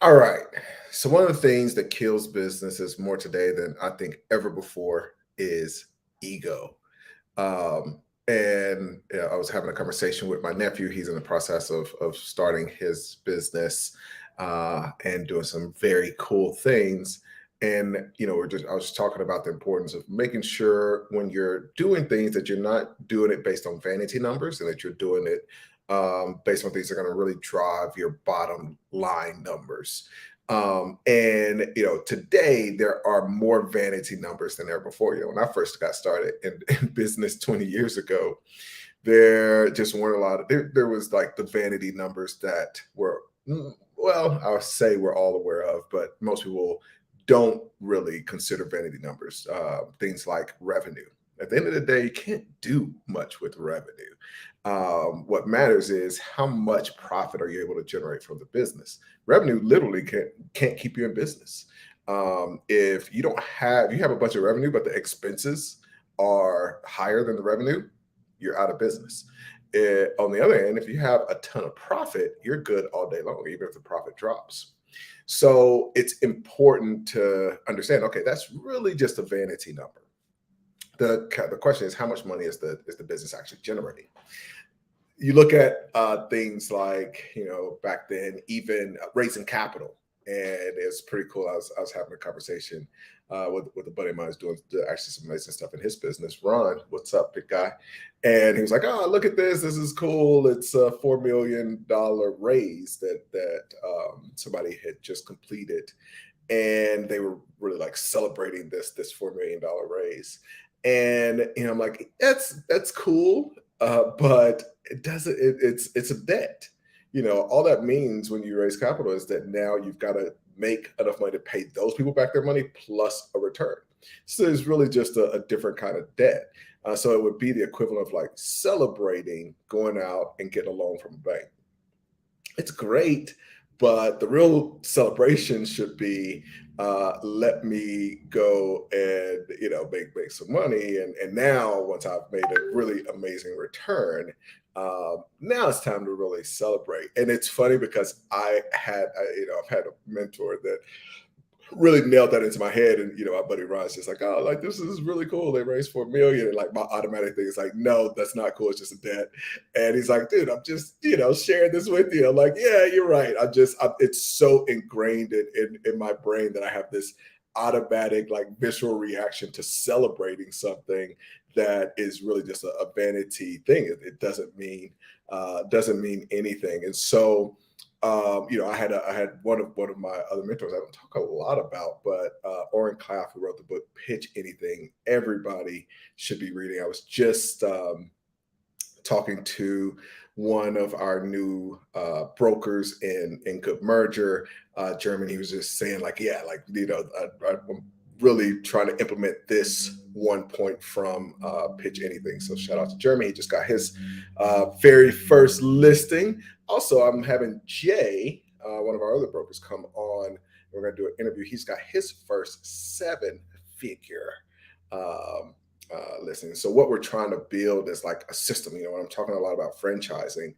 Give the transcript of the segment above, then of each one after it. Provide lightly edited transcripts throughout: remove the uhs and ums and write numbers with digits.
All right. So one of the things that kills businesses more today than I think ever before is ego. And I was having a conversation with my nephew. He's in the process of starting his business and doing some very cool things. And I was just talking about the importance of making sure when you're doing things that you're not doing it based on vanity numbers, and that you're doing it based on things that are going to really drive your bottom line numbers. And today there are more vanity numbers than ever before. When I first got started in business 20 years ago, there just weren't a lot of there was like the vanity numbers that were well, I'll say we're all aware of, but most people don't really consider vanity numbers. Things like revenue. At the end of the day, you can't do much with revenue. What matters is how much profit are you able to generate from the business. Revenue literally can't keep you in business. If you have a bunch of revenue, but the expenses are higher than the revenue, you're out of business. On the other hand, if you have a ton of profit, you're good all day long, even if the profit drops. So it's important to understand, okay, that's really just a vanity number. The question is, how much money is the business actually generating? You look at things like, back then, even raising capital, and it's pretty cool. I was having a conversation with a buddy of mine who's doing actually some amazing stuff in his business. Ron, what's up, big guy? And he was like, "Oh, look at this! This is cool. It's a $4 million raise that somebody had just completed, and they were really like celebrating this $4 million raise." And I'm like, that's cool, but it doesn't. It's a debt. All that means when you raise capital is that now you've got to make enough money to pay those people back their money plus a return. So it's really just a different kind of debt. So it would be the equivalent of like celebrating going out and getting a loan from a bank. It's great, but the real celebration should be, let me go and make some money, and now once I've made a really amazing return, now it's time to really celebrate. And it's funny because I've had a mentor that really nailed that into my head. And my buddy Ron's just like, "Oh, like this is really cool. They raised 4 million." And like my automatic thing is like, "No, that's not cool. It's just a debt." And he's like, "Dude, I'm just sharing this with you." I'm like, "Yeah, you're right. It's so ingrained in my brain that I have this automatic like visceral reaction to celebrating something that is really just a vanity thing. It doesn't mean anything." And so I had one of my other mentors I don't talk a lot about, but Oren Klaff, who wrote the book Pitch Anything, everybody should be reading. I was just talking to one of our new brokers in Good Merger, Germany. He was just saying, like, yeah, like, I'm really trying to implement this one point from Pitch Anything. So shout out to Jeremy. He just got his very first listing. Also, I'm having Jay, one of our other brokers, come on. We're going to do an interview. He's got his first seven-figure um, listing. So what we're trying to build is like a system. When I'm talking a lot about franchising,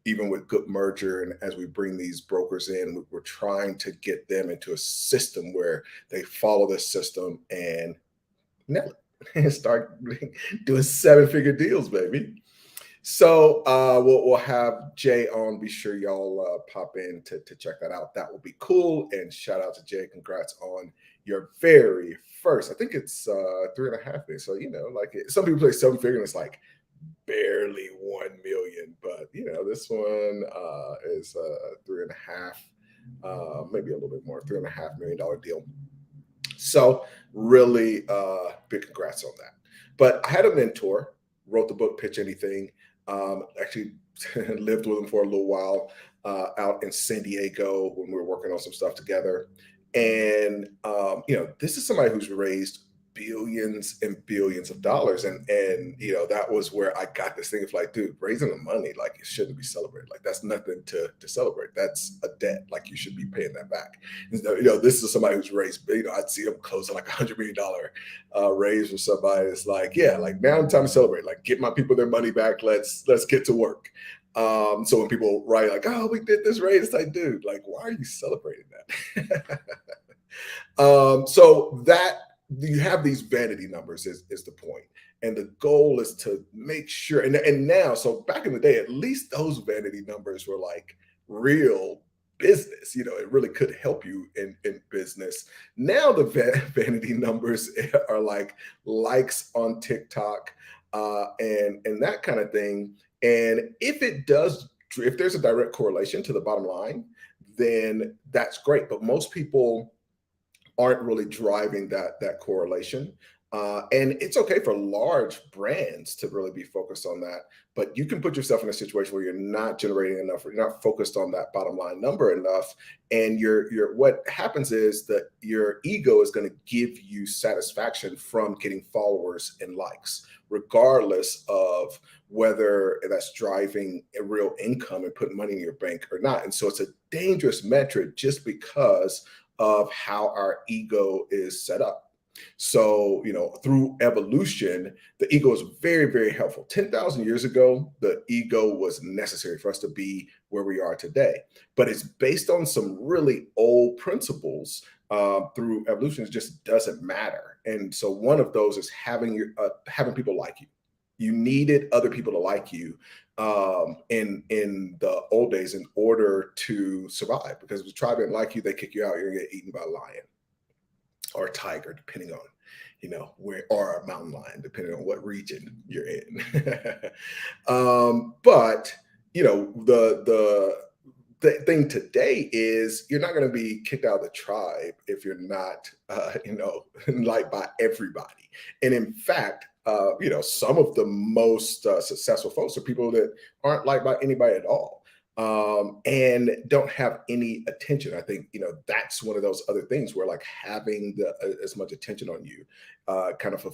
even with Good Merger, and as we bring these brokers in, we're trying to get them into a system where they follow this system and nail it and start doing seven-figure deals, baby. So we'll have Jay on. Be sure y'all pop in to check that out. That will be cool. And shout out to Jay. Congrats on your very first. I think it's 3.5 days. So like some people play seven figure and it's like barely 1 million, but this one is 3.5, maybe a little bit more, $3.5 million deal. So really big congrats on that. But I had a mentor, wrote the book Pitch Anything. Actually lived with him for a little while out in San Diego when we were working on some stuff together. And this is somebody who's raised billions and billions of dollars, and that was where I got this thing of like, dude, raising the money, like, it shouldn't be celebrated. Like, that's nothing to celebrate. That's a debt. Like, you should be paying that back. And, this is somebody who's raised, I'd see him closing like $100 million raise for somebody. It's like, yeah, like, now time to celebrate. Like, get my people their money back. Let's get to work. So when people write like, "Oh, we did this raise," it's like, dude, like, why are you celebrating that? So that you have these vanity numbers is the point. And the goal is to make sure, and now, so back in the day, at least those vanity numbers were like real business. It really could help you in business. Now the vanity numbers are like likes on TikTok, and that kind of thing. And if there's a direct correlation to the bottom line, then that's great. But most people aren't really driving that correlation. And it's okay for large brands to really be focused on that, but you can put yourself in a situation where you're not generating enough, or you're not focused on that bottom line number enough, and what happens is that your ego is going to give you satisfaction from getting followers and likes, regardless of whether that's driving a real income and putting money in your bank or not. And so it's a dangerous metric just because of how our ego is set up. So, through evolution, the ego is very, very helpful. 10,000 years ago, the ego was necessary for us to be where we are today. But it's based on some really old principles. Through evolution, it just doesn't matter. And so, one of those is having people like you. You needed other people to like you in the old days in order to survive. Because if the tribe didn't like you, they kick you out. You're gonna get eaten by a lion or a tiger, depending on where, or a mountain lion, depending on what region you're in. But the thing today is you're not going to be kicked out of the tribe if you're not liked by everybody. And in fact, some of the most successful folks are people that aren't liked by anybody at all, and don't have any attention. I think that's one of those other things where like having as much attention on you kind of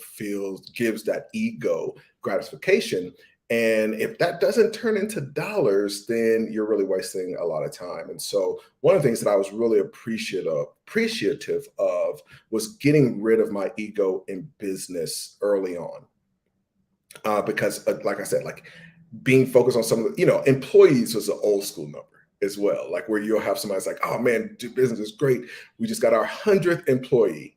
gives that ego gratification. And if that doesn't turn into dollars, then you're really wasting a lot of time. And so one of the things that I was really appreciative of was getting rid of my ego in business early on. Because like I said, like being focused on some of the, employees was an old school number as well. Like where you'll have somebody's like, oh man, business is great. We just got our 100th employee.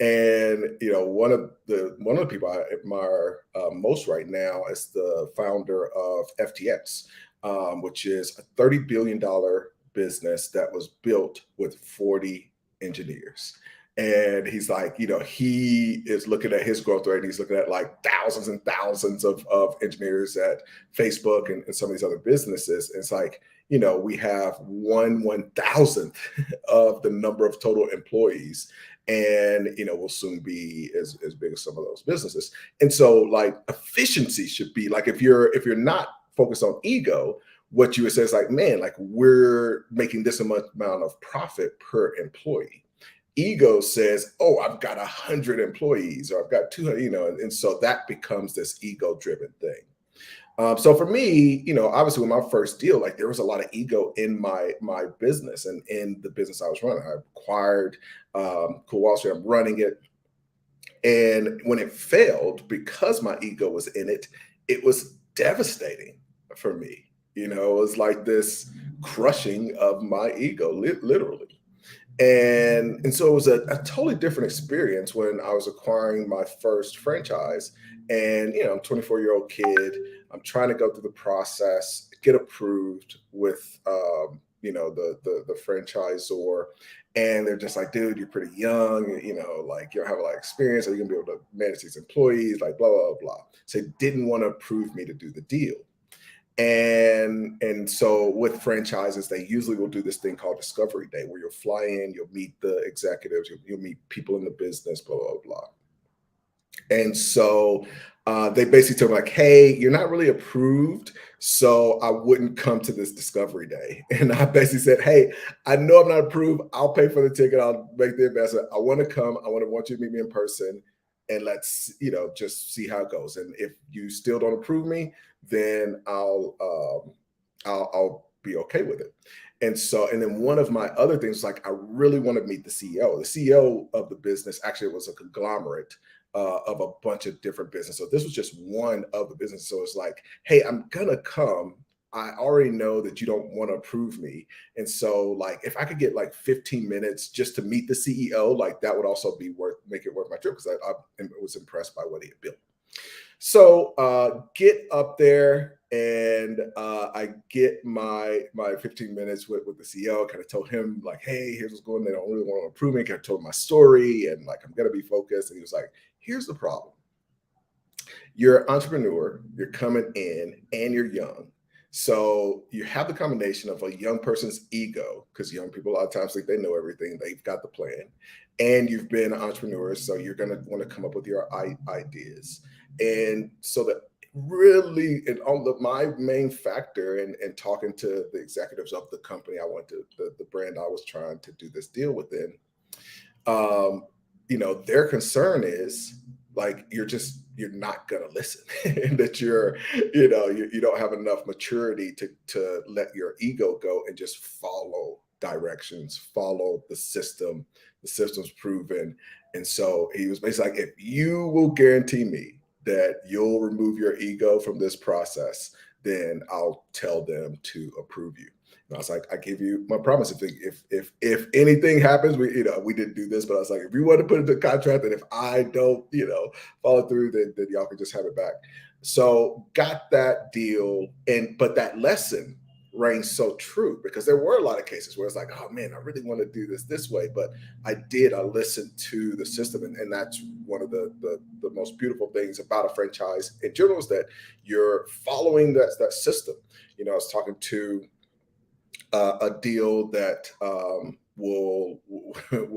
And one of the people I admire most right now is the founder of FTX, which is a $30 billion business that was built with 40 engineers. And he's like, he is looking at his growth rate. And he's looking at like thousands and thousands of engineers at Facebook and some of these other businesses. And it's like, we have 1/1000th of the number of total employees, and we'll soon be as big as some of those businesses. And so like efficiency should be like, if you're not focused on ego, what you would say is like, man, like we're making this amount of profit per employee. Ego says, oh, I've got 100 employees, or I've got 200, and so that becomes this ego driven thing. So for me, obviously with my first deal, like there was a lot of ego in my business and in the business I was running. I acquired Cool Wall Street. I'm running it. And when it failed, because my ego was in it, it was devastating for me. It was like this crushing of my ego, literally. And so it was a totally different experience when I was acquiring my first franchise. And I'm a 24-year-old kid. I'm trying to go through the process, get approved with the franchisor. And they're just like, dude, you're pretty young, like you don't have a lot of experience. Are you gonna be able to manage these employees? Like blah, blah, blah. So they didn't want to approve me to do the deal. And so with franchises, they usually will do this thing called Discovery Day, where you'll fly in, you'll meet the executives, you'll meet people in the business, blah, blah, blah. And so they basically told me like, hey, you're not really approved, so I wouldn't come to this Discovery Day. And I basically said, hey, I know I'm not approved. I'll pay for the ticket. I'll make the investment. I want to come. I want you to meet me in person, and let's just see how it goes. And if you still don't approve me, then I'll be okay with it. And then one of my other things, like I really want to meet the CEO. The CEO of the business actually was a conglomerate of a bunch of different businesses. So this was just one of the businesses. So it's like, hey, I'm gonna come, I already know that you don't want to approve me. And so like if I could get like 15 minutes just to meet the CEO, like that would also be make it worth my trip because I was impressed by what he had built. So get up there and I get my 15 minutes with the CEO. Kind of told him like, hey, here's what's going on. They don't really want to approve me. Kind of told my story and like I'm gonna be focused. And he was like, here's the problem. You're an entrepreneur, you're coming in and you're young. So you have the combination of a young person's ego, because young people a lot of times think they know everything, they've got the plan, and you've been an entrepreneur, so you're going to want to come up with your ideas. And so that really, and all the my main factor in talking to the executives of the company I went to, the brand I was trying to do this deal within, um, their concern is like you're not gonna listen, and that you don't have enough maturity to let your ego go and just follow directions, follow the system. The system's proven, and so he was basically like, if you will guarantee me that you'll remove your ego from this process, then I'll tell them to approve you. And I was like, I give you my promise. If anything happens, we didn't do this, but I was like, if you want to put it in the contract, and if I don't, follow through, then y'all can just have it back. So got that deal, but that lesson rang so true because there were a lot of cases where it's like, oh man, I really want to do this way, but I listened to the system, and that's one of the most beautiful things about a franchise in general is that you're following that system. I was talking to a deal that we'll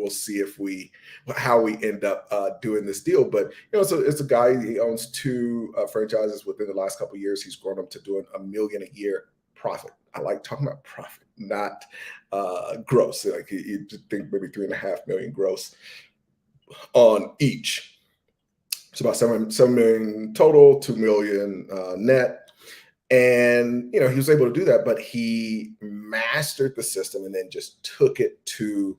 see how we end up doing this deal. But so it's a guy. He owns two franchises. Within the last couple of years, he's grown up to doing $1 million a year profit. I like talking about profit, not gross. Like you think maybe 3.5 million gross on each. It's about 7 million total, 2 million net. And he was able to do that, but he mastered the system and then just took it to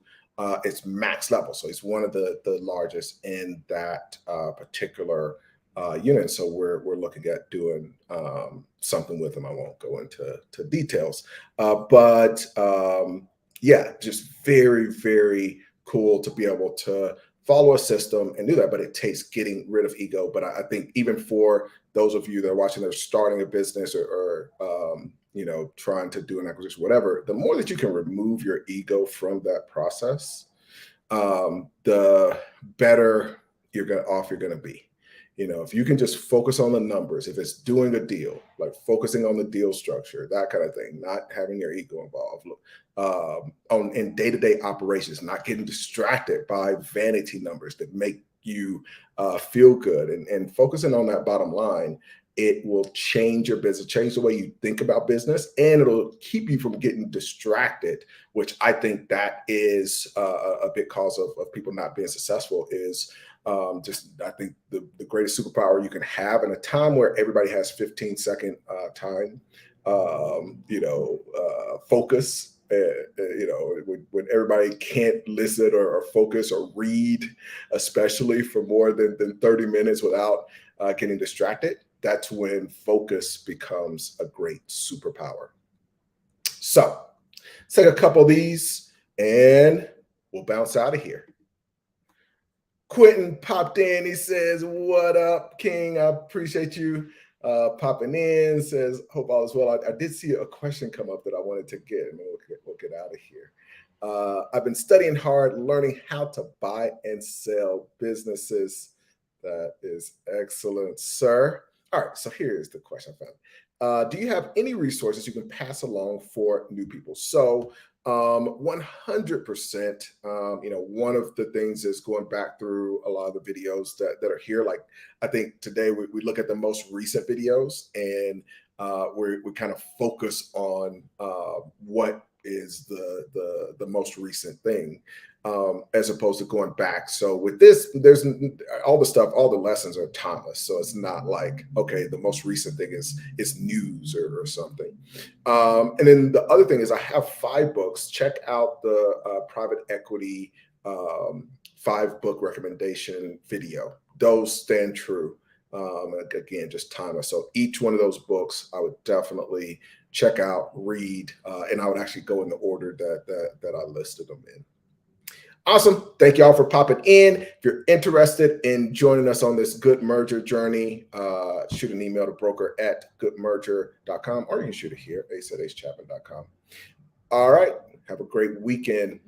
its max level. So he's one of the largest in that particular unit. So we're looking at doing something with him. I won't go into details, but yeah, just very, very cool to be able to follow a system and do that. But it takes getting rid of ego. But I think even for those of you that are watching that are starting a business or trying to do an acquisition, whatever, the more that you can remove your ego from that process, the better you're gonna be. If you can just focus on the numbers, if it's doing a deal, like focusing on the deal structure, that kind of thing, not having your ego involved, in day-to-day operations, not getting distracted by vanity numbers that make you feel good, and focusing on that bottom line, it will change your business, change the way you think about business, and it'll keep you from getting distracted, which I think that is a big cause of people not being successful is I think the greatest superpower you can have in a time where everybody has 15-second time, focus. When everybody can't listen or focus or read, especially for more than 30 minutes without getting distracted, that's when focus becomes a great superpower. So let's take a couple of these and we'll bounce out of here. Quentin popped in. He says, what up, King? I appreciate you popping in. Says, hope all is well. I did see a question come up that I wanted to get, and we'll get out of here. I've been studying hard, learning how to buy and sell businesses. That is excellent, sir. All right, so here's the question I found. Do you have any resources you can pass along for new people? So 100%. One of the things is going back through a lot of the videos that are here. Like I think today we look at the most recent videos and we kind of focus on what is the most recent thing, as opposed to going back. So with this, there's all the lessons are timeless. So it's not like, okay, the most recent thing is news or something. And then the other thing is I have 5 books. Check out the private equity 5-book recommendation video. Those stand true. Again, just timeless. So each one of those books, I would definitely check out, read, and I would actually go in the order that I listed them in. Awesome. Thank y'all for popping in. If you're interested in joining us on this Good Merger journey, shoot an email to broker@goodmerger.com, or you can shoot it here, ace@acechapman.com. All right. Have a great weekend.